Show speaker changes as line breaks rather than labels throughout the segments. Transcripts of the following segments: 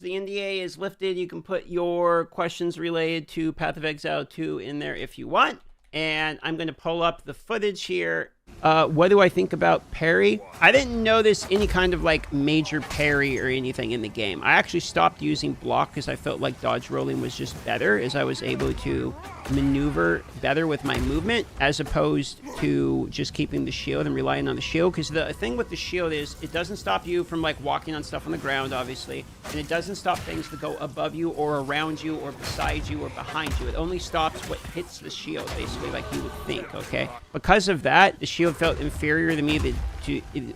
The NDA is lifted. You can put your questions related to Path of Exile 2 in there if you want. And I'm going to pull up the footage here. What do I think about parry? I didn't notice any kind of like major parry or anything in the game. I actually stopped using block because I felt like dodge rolling was just better, as I was able to maneuver better with my movement as opposed to just keeping the shield and relying on the shield. Because the thing with the shield is it doesn't stop you from like walking on stuff on the ground, obviously, and it doesn't stop things that go above you or around you or beside you or behind you. It only stops what hits the shield, basically, like you would think. Okay, because of that, the shield felt inferior to me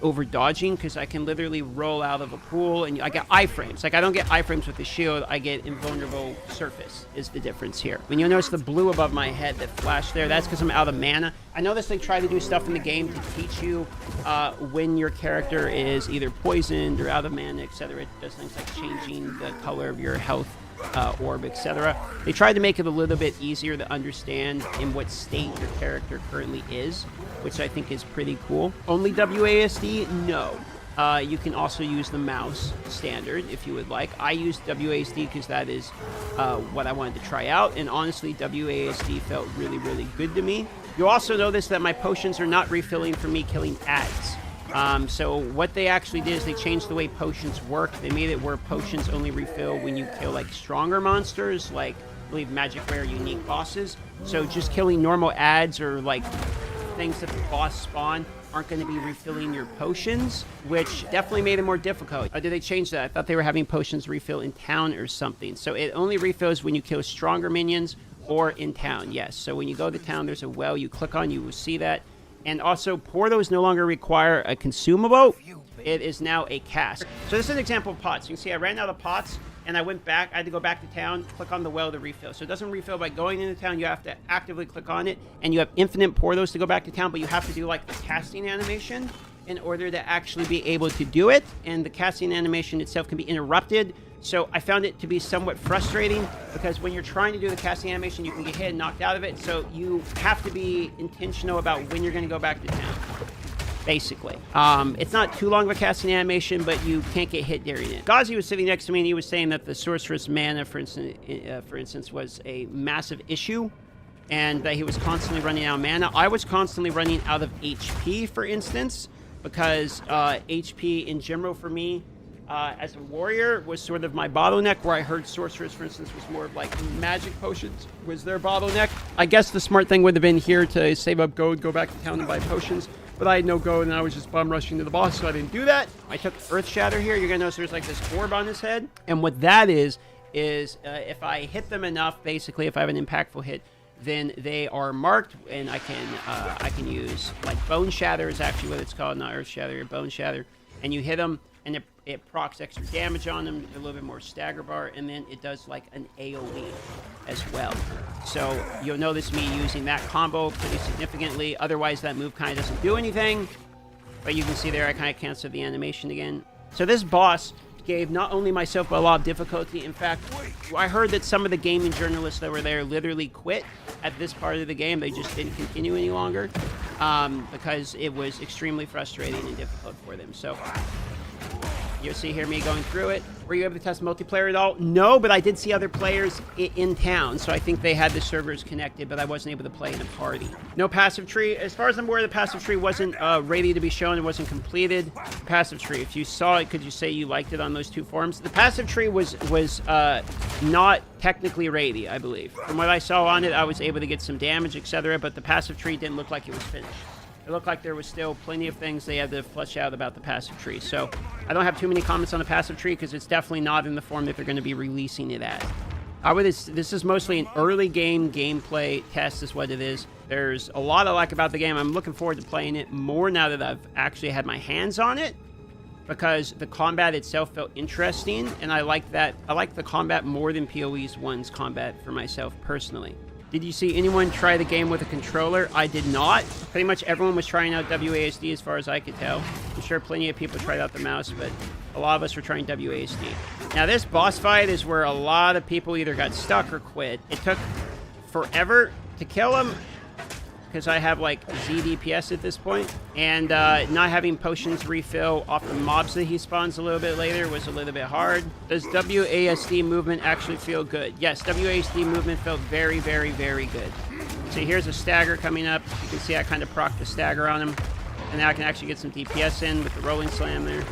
over dodging, because I can literally roll out of a pool and I get iframes. Like, I don't get iframes with the shield, I get invulnerable surface is the difference here. When you'll notice the blue above my head that flashed there, that's because I'm out of mana. I noticed they try to do stuff in the game to teach you when your character is either poisoned or out of mana, etc. It does things like changing the color of your health orb, etc. They tried to make it a little bit easier to understand in what state your character currently is, which I think is pretty cool. Only WASD? No. You can also use the mouse standard if you would like. I used WASD because that is what I wanted to try out, and honestly, WASD felt really, really good to me. You'll also notice that my potions are not refilling for me killing ads. So what they actually did is they changed the way potions work. They made it where potions only refill when you kill like stronger monsters, like I believe magic rare unique bosses. So just killing normal ads or like things that the boss spawn aren't going to be refilling your potions, which definitely made it more difficult. Or did they change that? I thought they were having potions refill in town or something. So it only refills when you kill stronger minions or in town, yes. So when you go to town, there's a well you click on, you will see that. And also, Portos no longer require a consumable. It is now a cask. So this is an example of pots. You can see I ran out of pots, and I went back. I had to go back to town, click on the well to refill. So it doesn't refill by going into town. You have to actively click on it, and you have infinite Portos to go back to town, but you have to do, like, the casting animation in order to actually be able to do it. And the casting animation itself can be interrupted. So I found it to be somewhat frustrating because when you're trying to do the casting animation, you can get hit and knocked out of it. So you have to be intentional about when you're going to go back to town, basically. It's not too long of a casting animation, but you can't get hit during it. Ghazi was sitting next to me, and he was saying that the sorceress mana, for instance, was a massive issue, and that he was constantly running out of mana. I was constantly running out of HP, for instance, because HP in general for me, as a warrior, was sort of my bottleneck, where I heard sorcerers, for instance, was more of like magic potions was their bottleneck. I guess the smart thing would have been here to save up gold, go back to town and buy potions, but I had no gold and I was just bum rushing to the boss, so I didn't do that. I took Earth Shatter here. You're gonna notice there's like this orb on his head, and what that is if I hit them enough, basically if I have an impactful hit, then they are marked, and I can use like Bone Shatter is actually what it's called, not Earth Shatter, Bone Shatter, and you hit them, and it procs extra damage on them, a little bit more stagger bar, and then it does like an AoE as well. So you'll notice me using that combo pretty significantly. Otherwise, that move kind of doesn't do anything. But you can see there, I kind of canceled the animation again. So this boss gave not only myself, but a lot of difficulty. In fact, I heard that some of the gaming journalists that were there literally quit at this part of the game. They just didn't continue any longer because it was extremely frustrating and difficult for them. So you'll see here me going through it. Were you able to test multiplayer at all? No, but I did see other players in town, so I think they had the servers connected, but I wasn't able to play in a party. No passive tree. As far as I'm aware, the passive tree wasn't ready to be shown. It wasn't completed. Passive tree. If you saw it, could you say you liked it on those two forums? The passive tree was not technically ready, I believe. From what I saw on it, I was able to get some damage, etc., but the passive tree didn't look like it was finished. It looked like there was still plenty of things they had to flesh out about the passive tree. So I don't have too many comments on the passive tree because it's definitely not in the form that they're going to be releasing it as. This is mostly an early game gameplay test is what it is. There's a lot I like about the game. I'm looking forward to playing it more now that I've actually had my hands on it, because the combat itself felt interesting, and I like that. I like the combat more than PoE's 1's combat for myself personally. Did you see anyone try the game with a controller? I did not. Pretty much everyone was trying out WASD as far as I could tell. I'm sure plenty of people tried out the mouse, but a lot of us were trying WASD. Now this boss fight is where a lot of people either got stuck or quit. It took forever to kill him, because I have like Z DPS at this point, and not having potions refill off the mobs that he spawns a little bit later was a little bit hard. Does WASD movement actually feel good? Yes, WASD movement felt very, very, very good. So here's a stagger coming up. You can see I kind of proc the stagger on him, and now I can actually get some DPS in with the rolling slam there.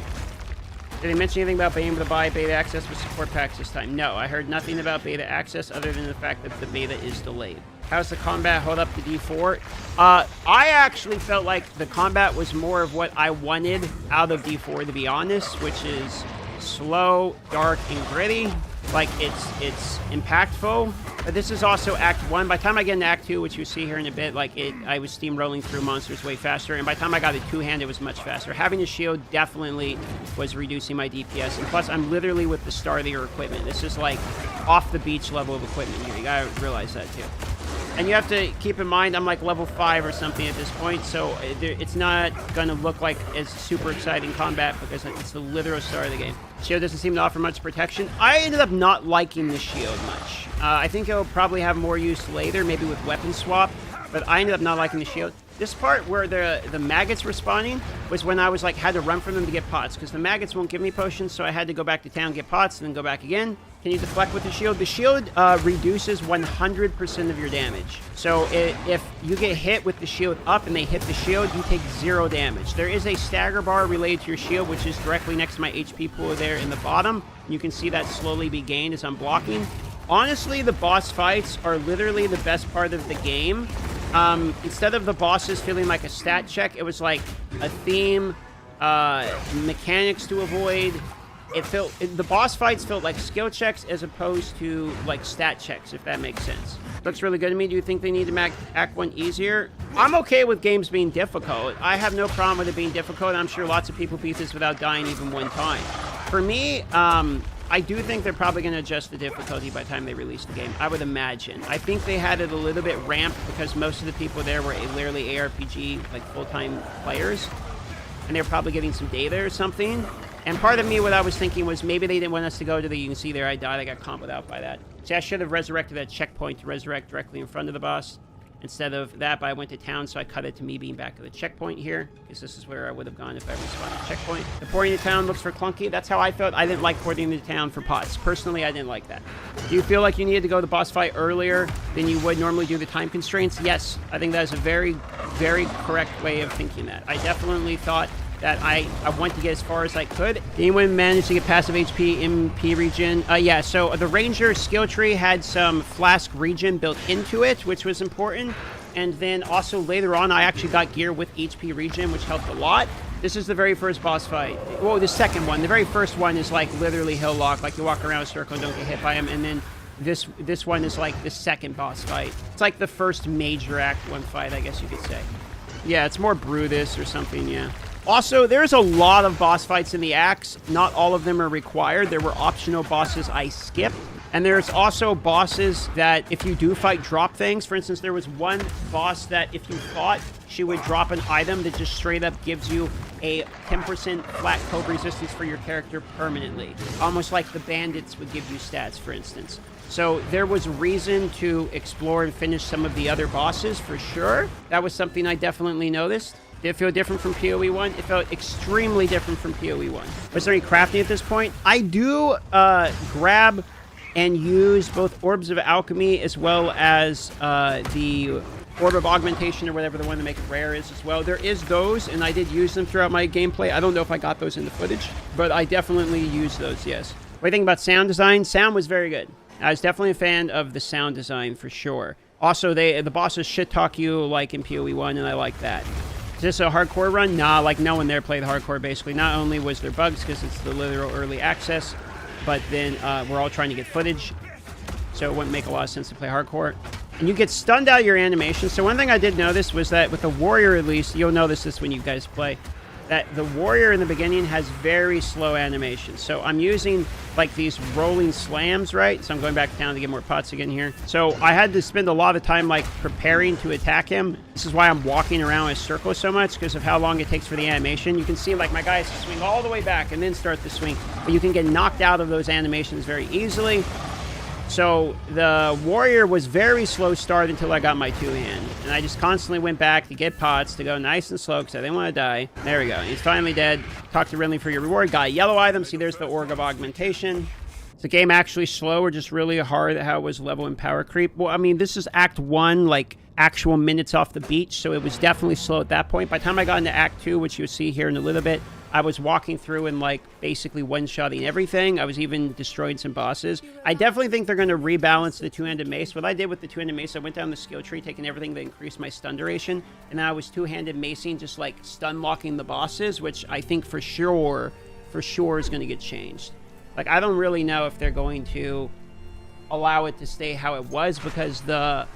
Did they mention anything about being able to buy beta access with support packs this time? No, I heard nothing about beta access other than the fact that the beta is delayed. How's the combat hold up to D4? I actually felt like the combat was more of what I wanted out of D4, to be honest, which is slow, dark, and gritty. Like, it's impactful. But this is also Act 1. By the time I get into Act 2, which you see here in a bit, like, I was steamrolling through monsters way faster. And by the time I got a two-hand, it was much faster. Having a shield definitely was reducing my DPS. And plus, I'm literally with the start of your equipment. This is, like, off-the-beach level of equipment here. You gotta realize that, too. And you have to keep in mind, I'm like level 5 or something at this point, so it's not going to look like as super exciting combat because it's the literal start of the game. Shield doesn't seem to offer much protection. I ended up not liking the shield much. I think it'll probably have more use later, maybe with weapon swap, but I ended up not liking the shield. This part where the maggots were spawning was when I was like, had to run from them to get pots, because the maggots won't give me potions, so I had to go back to town, get pots, and then go back again. Can you deflect with the shield? The shield reduces 100% of your damage. So if you get hit with the shield up and they hit the shield, you take 0 damage. There is a stagger bar related to your shield, which is directly next to my HP pool there in the bottom. You can see that slowly be gained as I'm blocking. Honestly, the boss fights are literally the best part of the game. Instead of the bosses feeling like a stat check, it was like a theme, mechanics to avoid. The boss fights felt like skill checks as opposed to like stat checks, if that makes sense. Looks really good to me. Do you think they need to make Act 1 easier? I'm okay with games being difficult. I have no problem with it being difficult. I'm sure lots of people beat this without dying even one time. For me, I do think they're probably going to adjust the difficulty by the time they release the game. I would imagine. I think they had it a little bit ramped because most of the people there were literally ARPG, like full-time players. And they were probably getting some data or something. And part of me, what I was thinking was maybe they didn't want us to go to the, you can see there, I died, I got comboed out by that. See, I should have resurrected that checkpoint to resurrect directly in front of the boss. Instead of that, but I went to town, so I cut it to me being back at the checkpoint here, because this is where I would have gone if I respawned at the checkpoint. The porting to town looks for clunky. That's how I felt. I didn't like porting to town for pots. Personally, I didn't like that. Do you feel like you needed to go to the boss fight earlier than you would normally due to time constraints? Yes. I think that is a very, very correct way of thinking that. I definitely thought that I want to get as far as I could. Did anyone manage to get passive HP MP regen? Yeah, so the Ranger skill tree had some flask regen built into it, which was important. And then also later on, I actually got gear with HP regen, which helped a lot. This is the very first boss fight. Well, the second one. The very first one is like literally hill lock. Like you walk around a circle and don't get hit by him. And then this one is like the second boss fight. It's like the first major Act 1 fight, I guess you could say. Yeah, it's more Brutus or something, yeah. Also, there's a lot of boss fights in the acts. Not all of them are required. There were optional bosses I skipped. And there's also bosses that, if you do fight, drop things. For instance, there was one boss that, if you fought, she would drop an item that just straight up gives you a 10% flat cope resistance for your character permanently. Almost like the bandits would give you stats, for instance. So there was reason to explore and finish some of the other bosses, for sure. That was something I definitely noticed. Did it feel different from PoE 1? It felt extremely different from PoE 1. Was there any crafting at this point? I do grab and use both Orbs of Alchemy as well as the Orb of Augmentation or whatever the one to make it rare is as well. There is those, and I did use them throughout my gameplay. I don't know if I got those in the footage, but I definitely used those, yes. What do you think about sound design? Sound was very good. I was definitely a fan of the sound design for sure. Also, the bosses shit-talk you like in PoE 1, and I like that. Is this a hardcore run? Nah, like no one there played hardcore, basically. Not only was there bugs, because it's the literal early access, but then we're all trying to get footage, so it wouldn't make a lot of sense to play hardcore. And you get stunned out of your animation. So one thing I did notice was that with the warrior, at least, you'll notice this when you guys play, that the warrior in the beginning has very slow animation. So I'm using like these rolling slams, right? So I'm going back down to get more pots again here. So I had to spend a lot of time like preparing to attack him. This is why I'm walking around in a circle so much, because of how long it takes for the animation. You can see like my guy has to swing all the way back and then start the swing. But you can get knocked out of those animations very easily. So the warrior was very slow start until I got my 2-hand. And I just constantly went back to get pots to go nice and slow because I didn't want to die. There we go. He's finally dead. Talk to Ridley for your reward. Got a yellow item. See, there's the Org of Augmentation. Is the game actually slow or just really hard at how it was level and power creep? Well, I mean, this is Act 1, like actual minutes off the beach. So it was definitely slow at that point. By the time I got into Act 2, which you'll see here in a little bit, I was walking through and like basically one-shotting everything. I was even destroying some bosses. I definitely think they're going to rebalance the two-handed mace. What I did with the two-handed mace, I went down the skill tree, taking everything that increased my stun duration, and then I was two-handed macing, just like stun locking the bosses, which I think for sure is going to get changed. Like, I don't really know if they're going to allow it to stay how it was, because the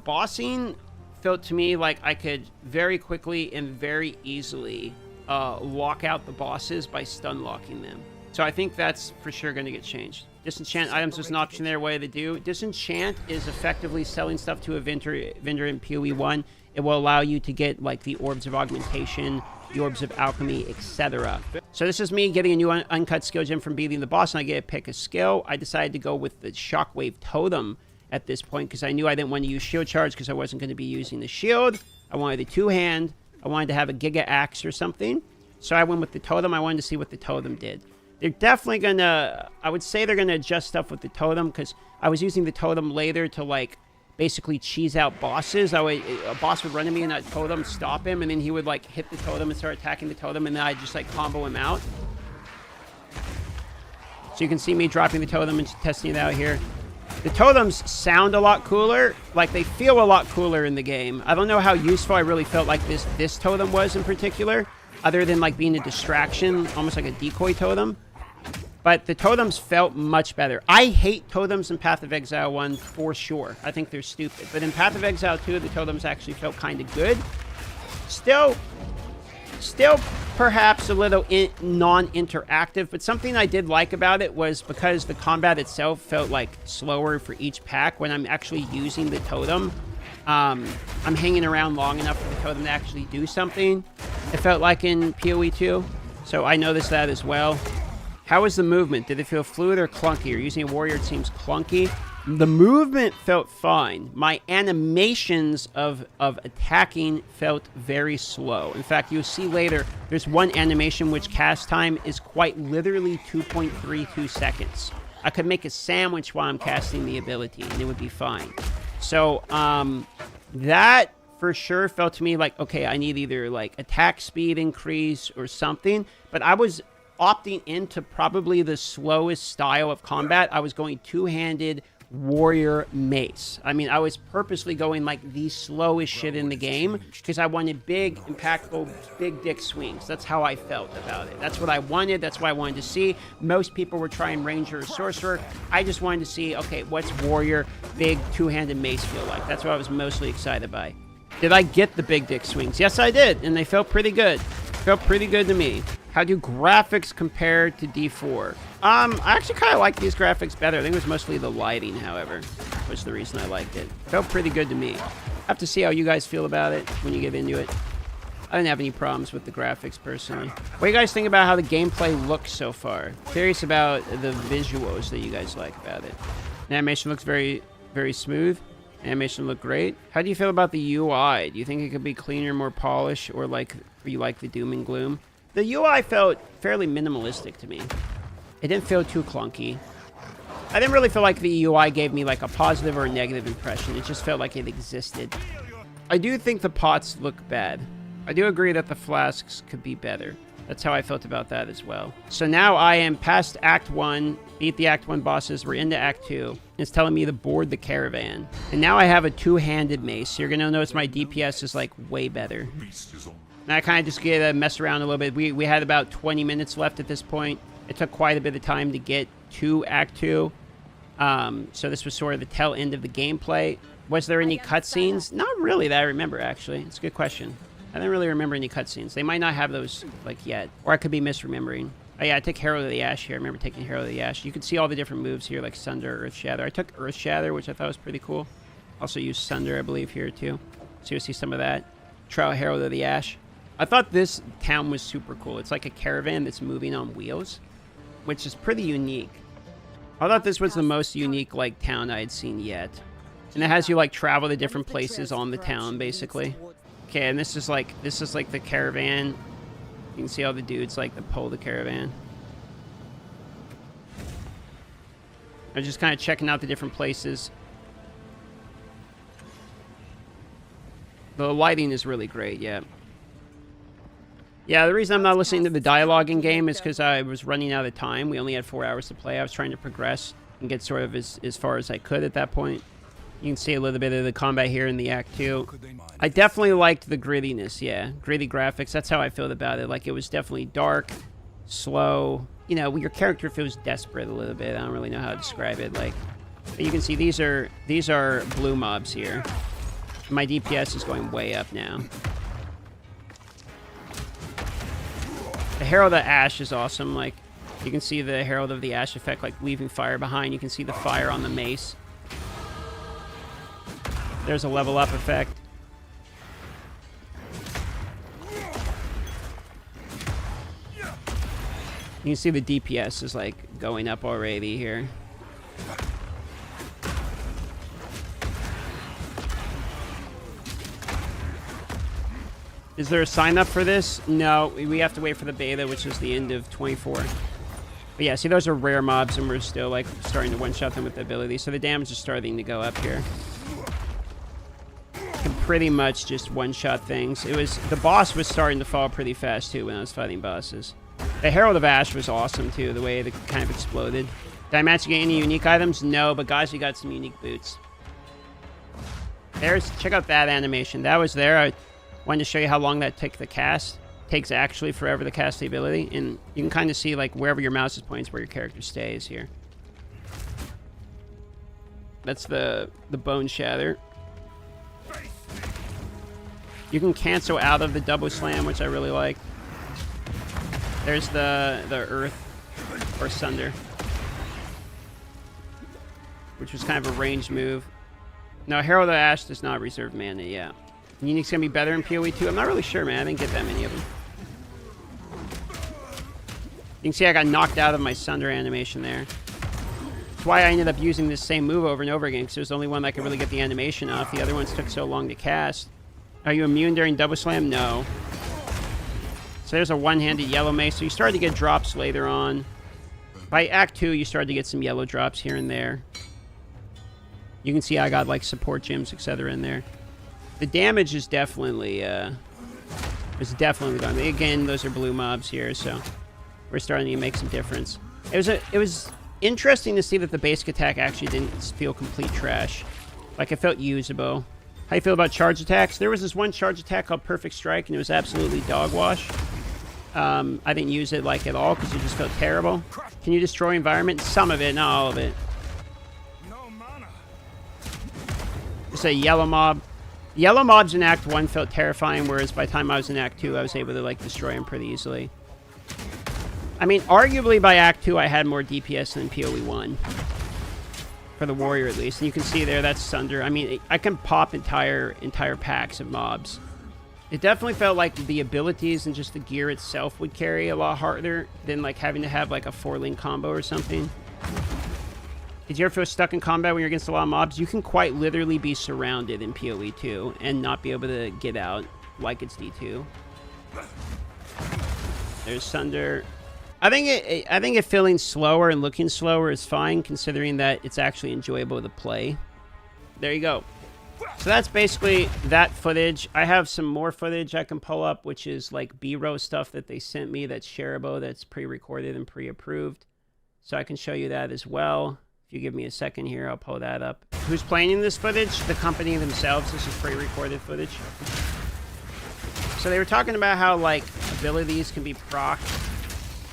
bossing felt to me like I could very quickly and very easily lock out the bosses by stun locking them. So I think that's for sure going to get changed. Disenchant items is an option there. What do they do? Disenchant is effectively selling stuff to a vendor in PoE 1. It will allow you to get like the Orbs of Augmentation, the Orbs of Alchemy, etc. So this is me getting a new uncut skill gem from beating the boss, and I get to pick a skill. I decided to go with the Shockwave Totem at this point because I knew I didn't want to use shield charge because I wasn't going to be using the shield. I wanted a two-hand. I wanted to have a Giga Axe or something. So I went with the totem. I wanted to see what the totem did. They're definitely going to, I would say they're going to adjust stuff with the totem because I was using the totem later to like basically cheese out bosses. A boss would run at me and that totem stop him, and then he would like hit the totem and start attacking the totem, and then I'd just like combo him out. So you can see me dropping the totem and testing it out here. The totems sound a lot cooler. Like, they feel a lot cooler in the game. I don't know how useful I really felt like this totem was in particular, other than, like, being a distraction, almost like a decoy totem. But the totems felt much better. I hate totems in Path of Exile 1 for sure. I think they're stupid. But in Path of Exile 2, the totems actually felt kind of good. Still perhaps a little non-interactive, but something I did like about it was because the combat itself felt like slower for each pack. When I'm actually using the totem, I'm hanging around long enough for the totem to actually do something. It felt like in PoE 2, so I noticed that as well. How was the movement? Did it feel fluid or clunky? You're using a warrior, it seems clunky. The movement felt fine. My animations of attacking felt very slow. In fact, you'll see later, there's one animation which cast time is quite literally 2.32 seconds. I could make a sandwich while I'm casting the ability, and it would be fine. So, that for sure felt to me like, okay, I need either like attack speed increase or something, but I was opting into probably the slowest style of combat. I was going two-handed warrior mace. I mean, I was purposely going like the slowest shit in the game because I wanted big, impactful, big dick swings. That's how I felt about it. That's what I wanted. That's what I wanted to see. Most people were trying ranger or sorcerer. I just wanted to see, okay, what's warrior, big, two-handed mace feel like? That's what I was mostly excited by. Did I get the big dick swings? Yes, I did, and they felt pretty good. Felt pretty good to me. How do graphics compare to D4? I actually kind of like these graphics better. I think it was mostly the lighting, however, was the reason I liked it. Felt pretty good to me. I have to see how you guys feel about it when you get into it. I didn't have any problems with the graphics, personally. What do you guys think about how the gameplay looks so far? Curious about the visuals that you guys like about it. The animation looks very, very smooth. Animation looked great. How do you feel about the UI? Do you think it could be cleaner, more polished, or you like the doom and gloom? The UI felt fairly minimalistic to me. It didn't feel too clunky. I didn't really feel like the UI gave me like a positive or a negative impression. It just felt like it existed. I do think the pots look bad. I do agree that the flasks could be better. That's how I felt about that as well. So now I am past Act 1, beat the Act 1 bosses, we're into Act 2. It's telling me to board the caravan. And now I have a two-handed mace, so you're going to notice my DPS is like way better. And I kind of just get to mess around a little bit. We had about 20 minutes left at this point. It took quite a bit of time to get to Act 2. So this was sort of the tail end of the gameplay. Was there any cutscenes? Not really that I remember, actually. It's a good question. I don't really remember any cutscenes. They might not have those, like, yet. Or I could be misremembering. Oh, yeah, I took Herald of the Ash here. I remember taking Herald of the Ash. You can see all the different moves here, like Sunder, Earth Shatter. I took Earth Shatter, which I thought was pretty cool. Also used Sunder, I believe, here, too. So you'll see some of that. Try out Herald of the Ash. I thought this town was super cool. It's like a caravan that's moving on wheels. which is pretty unique. I thought this was the most unique, like, town I had seen yet. And it has you, like, travel to different places on the town, basically. Okay, and this is like the caravan. You can see all the dudes, like, that pull the caravan. I'm just kind of checking out the different places. The lighting is really great, yeah. Yeah, the reason I'm not listening to the dialogue in game is because I was running out of time. We only had 4 hours to play. I was trying to progress and get sort of as far as I could at that point. You can see a little bit of the combat here in the Act 2. I definitely liked the grittiness, yeah. Gritty graphics, that's how I felt about it. Like, it was definitely dark, slow. You know, your character feels desperate a little bit. I don't really know how to describe it. Like, you can see these are blue mobs here. My DPS is going way up now. The Herald of Ash is awesome. Like, you can see the Herald of the Ash effect, like, leaving fire behind. You can see the fire on the mace. There's a level up effect. You can see the DPS is, like, going up already here. Is there a sign up for this? No, we have to wait for the beta, which is the end of 24. But yeah, see, those are rare mobs, and we're still, like, starting to one-shot them with the ability. So the damage is starting to go up here. Can pretty much just one-shot things. The boss was starting to fall pretty fast, too, when I was fighting bosses. The Herald of Ash was awesome, too, the way it kind of exploded. Did I manage to get any unique items? No, but guys, we got some unique boots. Check out that animation. That was there. I wanted to show you how long that took the cast. It takes actually forever to cast the ability, and you can kind of see, like, wherever your mouse is pointing is where your character stays here. That's the Bone Shatter. You can cancel out of the double slam, which I really like. There's the Earth, or Sunder, which was kind of a ranged move. No, Herald of Ash does not reserve mana, yeah. Unique's gonna be better in PoE 2? I'm not really sure, man. I didn't get that many of them. You can see I got knocked out of my Sunder animation there. That's why I ended up using this same move over and over again, because it was the only one that could really get the animation off. The other ones took so long to cast. Are you immune during double slam? No. So there's a one-handed yellow mace. So you started to get drops later on. By Act 2, you started to get some yellow drops here and there. You can see I got, like, support gems, etc. in there. The damage is definitely, going. Again, those are blue mobs here, so we're starting to make some difference. It was interesting to see that the basic attack actually didn't feel complete trash. Like, it felt usable. How you feel about charge attacks? There was this one charge attack called Perfect Strike, and it was absolutely dog wash. I didn't use it, like, at all, because it just felt terrible. Can you destroy environment? Some of it, not all of it. It's a yellow mob. Yellow mobs in Act 1 felt terrifying, whereas by the time I was in Act 2, I was able to, like, destroy them pretty easily. I mean, arguably by Act 2, I had more DPS than PoE 1. For the warrior, at least. And you can see there, that's Sunder. I mean, I can pop entire packs of mobs. It definitely felt like the abilities and just the gear itself would carry a lot harder than, like, having to have, like, a 4-link combo or something. Did you ever feel stuck in combat when you're against a lot of mobs? You can quite literally be surrounded in PoE 2 and not be able to get out like it's D2. There's Sunder. I think it feeling slower and looking slower is fine, considering that it's actually enjoyable to play. There you go. So that's basically that footage. I have some more footage I can pull up, which is like B-roll stuff that they sent me that's shareable, that's pre-recorded and pre-approved. So I can show you that as well. If you give me a second here, I'll pull that up. Who's playing in this footage? The company themselves. This is pre-recorded footage. So they were talking about how, like, abilities can be procced,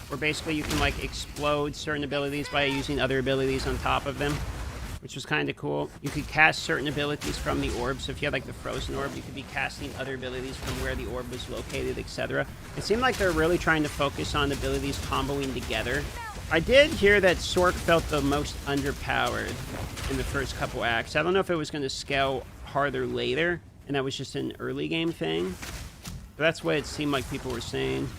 where basically you can, like, explode certain abilities by using other abilities on top of them, which was kind of cool. You could cast certain abilities from the orb, so if you had, like, the frozen orb, you could be casting other abilities from where the orb was located, etc. It seemed like they're really trying to focus on abilities comboing together. I did hear that Sork felt the most underpowered in the first couple acts. I don't know if it was going to scale harder later, and that was just an early game thing. But that's what it seemed like people were saying.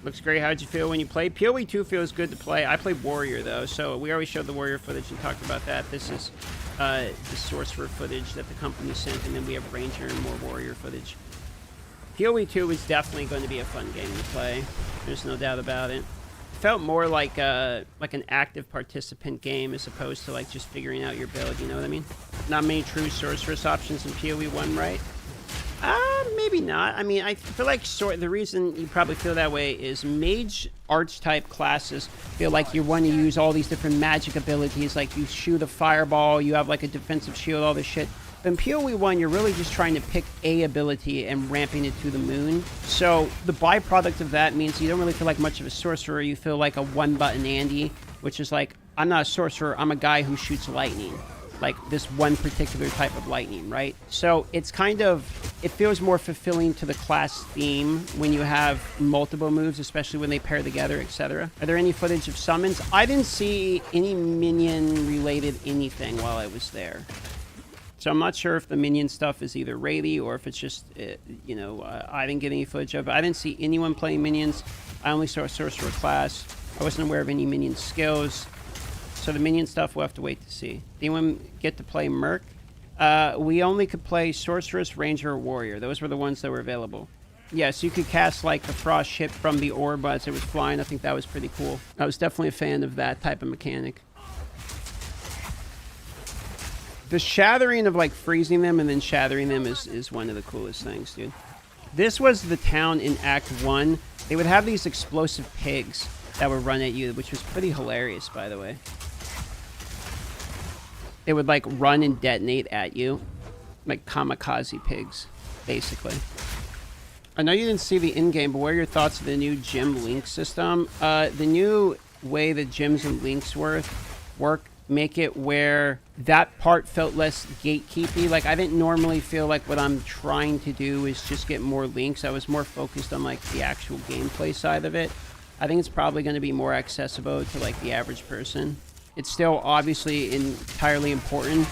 Looks great. How'd you feel when you played? PoE 2 feels good to play. I played Warrior, though, so we already showed the Warrior footage and talked about that. This is the Sorcerer footage that the company sent, and then we have Ranger and more Warrior footage. PoE 2 is definitely going to be a fun game to play. There's no doubt about it. Felt more like an active participant game as opposed to like just figuring out your build, you know what I mean? Not many true sorceress options in PoE 1, right? Maybe not. I mean, I feel like the reason you probably feel that way is mage archetype classes feel like you want to use all these different magic abilities, like you shoot a fireball, you have like a defensive shield, all this shit. But in PoE 1, you're really just trying to pick a ability and ramping it to the moon. So the byproduct of that means you don't really feel like much of a sorcerer. You feel like a one-button Andy, which is like, I'm not a sorcerer, I'm a guy who shoots lightning. Like this one particular type of lightning, right? So it's kind of, it feels more fulfilling to the class theme when you have multiple moves, especially when they pair together, etc. Are there any footage of summons? I didn't see any minion-related anything while I was there. So I'm not sure if the minion stuff is either Rayleigh or if it's just, you know, I didn't get any footage of it. I didn't see anyone playing minions. I only saw a sorcerer class. I wasn't aware of any minion skills. So the minion stuff we'll have to wait to see. Did anyone get to play Merc? We only could play Sorceress, Ranger, or Warrior. Those were the ones that were available. Yeah, so you could cast like the frost ship from the orb as it was flying. I think that was pretty cool. I was definitely a fan of that type of mechanic. The shattering of like freezing them and then shattering them is one of the coolest things, dude. This was the town in Act 1. They would have these explosive pigs that would run at you, which was pretty hilarious, by the way. They would like run and detonate at you. Like kamikaze pigs, basically. I know you didn't see the in-game, but what are your thoughts of the new gym link system? The new way that gyms and links work make it where that part felt less gatekeepy. Like I didn't normally feel like what I'm trying to do is just get more links. I was more focused on like the actual gameplay side of it. I think it's probably going to be more accessible to like the average person. It's still obviously entirely important.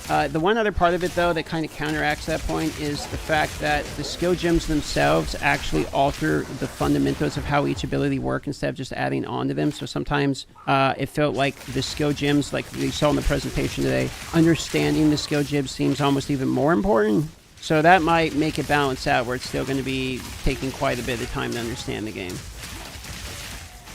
The one other part of it though that kind of counteracts that point is the fact that the skill gems themselves actually alter the fundamentals of how each ability work instead of just adding on to them. So sometimes it felt like the skill gems, like we saw in the presentation today, understanding the skill gems seems almost even more important. So that might make it balance out where it's still going to be taking quite a bit of time to understand the game.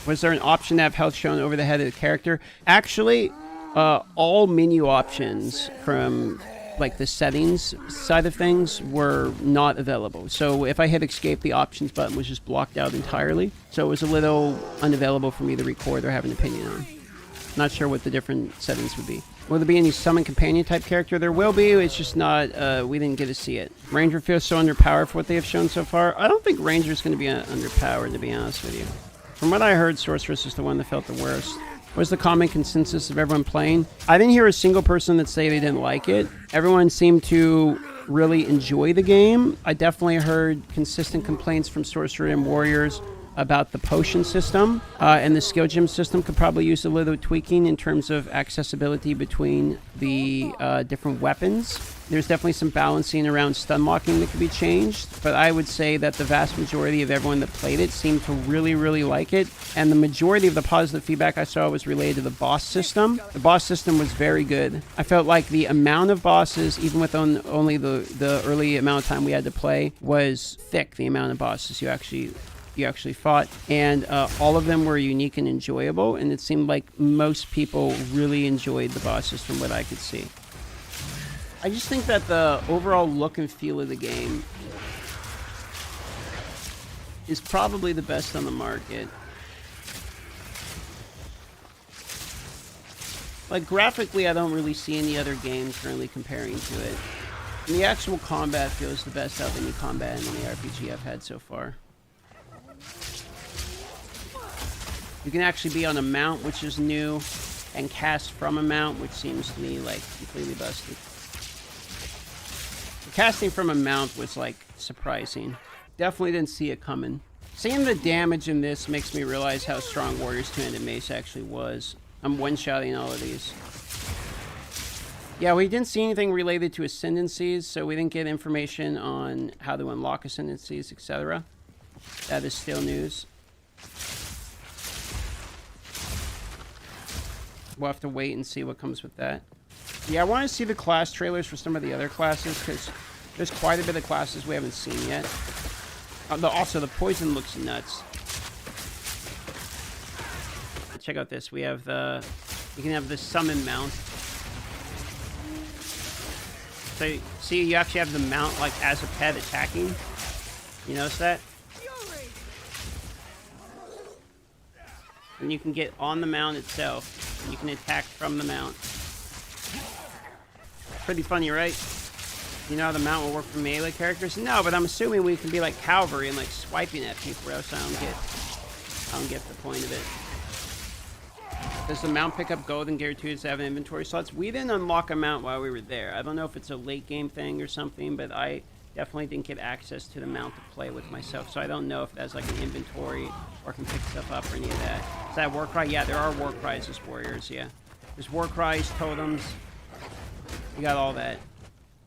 Was there an option to have health shown over the head of the character? Actually, all menu options from like the settings side of things were not available. So if I hit escape, the options button was just blocked out entirely. So it was a little unavailable for me to record or have an opinion on. Not sure what the different settings would be. Will there be any summon companion type character? There will be, it's just not, we didn't get to see it. Ranger feels so underpowered for what they have shown so far. I don't think Ranger's going to be underpowered, to be honest with you. From what I heard, Sorceress is the one that felt the worst. What was the common consensus of everyone playing? I didn't hear a single person that say they didn't like it. Everyone seemed to really enjoy the game. I definitely heard consistent complaints from Sorcerer and Warriors about the potion system, and the skill gem system could probably use a little tweaking in terms of accessibility between the different weapons. There's definitely some balancing around stun locking that could be changed, but I would say that the vast majority of everyone that played it seemed to really, really like it, and the majority of the positive feedback I saw was related to the boss system. The boss system was very good. I felt like the amount of bosses, even with only the early amount of time we had to play, was thick, the amount of bosses you actually fought, and all of them were unique and enjoyable, and it seemed like most people really enjoyed the bosses from what I could see. I just think that the overall look and feel of the game is probably the best on the market. Like graphically, I don't really see any other games currently comparing to it. And the actual combat feels the best out of any combat in any RPG I've had so far. You can actually be on a mount, which is new, and cast from a mount, which seems to me like completely busted. The casting from a mount was like surprising. Definitely didn't see it coming. Seeing the damage in this makes me realize how strong Warriors 2-handed Mace actually was. I'm one-shotting all of these. Yeah, we didn't see anything related to ascendancies, so we didn't get information on how to unlock ascendancies, etc. That is still news. We'll have to wait and see what comes with that. Yeah, I want to see the class trailers for some of the other classes, because there's quite a bit of classes we haven't seen yet. Also, the poison looks nuts. Check out this. We have the... You can have the summon mount. So, see, you actually have the mount, like, as a pet attacking. You notice that? And you can get on the mount itself. And you can attack from the mount. Pretty funny, right? You know how the mount will work for melee characters? No, but I'm assuming we can be like cavalry and like swiping at people, or else I don't get the point of it. Does the mount pick up gold and guaranteed to have inventory slots? We didn't unlock a mount while we were there. I don't know if it's a late game thing or something, but I definitely didn't get access to the mount to play with myself, so I don't know if that's like an inventory or can pick stuff up or any of that. Is that war cry? Yeah, there are war cries as warriors, yeah. There's war cries, totems. You got all that.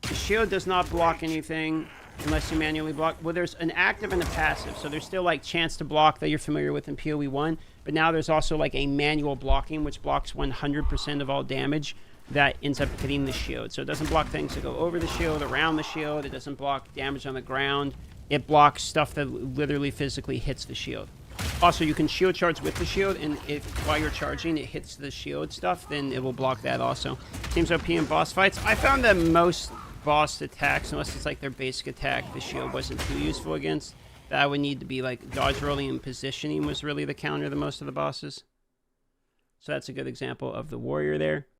The shield does not block anything unless you manually block. Well, there's an active and a passive, so there's still like chance to block that you're familiar with in PoE 1, but now there's also like a manual blocking, which blocks 100% of all damage that ends up hitting the shield. So it doesn't block things that go over the shield, around the shield. It doesn't block damage on the ground. It blocks stuff that literally physically hits the shield. Also, you can shield charge with the shield, and if while you're charging it hits the shield stuff, then it will block that also. Seems OP in boss fights. I found that most boss attacks, unless it's like their basic attack, the shield wasn't too useful against. That would need to be like dodge rolling and positioning was really the counter to most of the bosses. So that's a good example of the warrior there.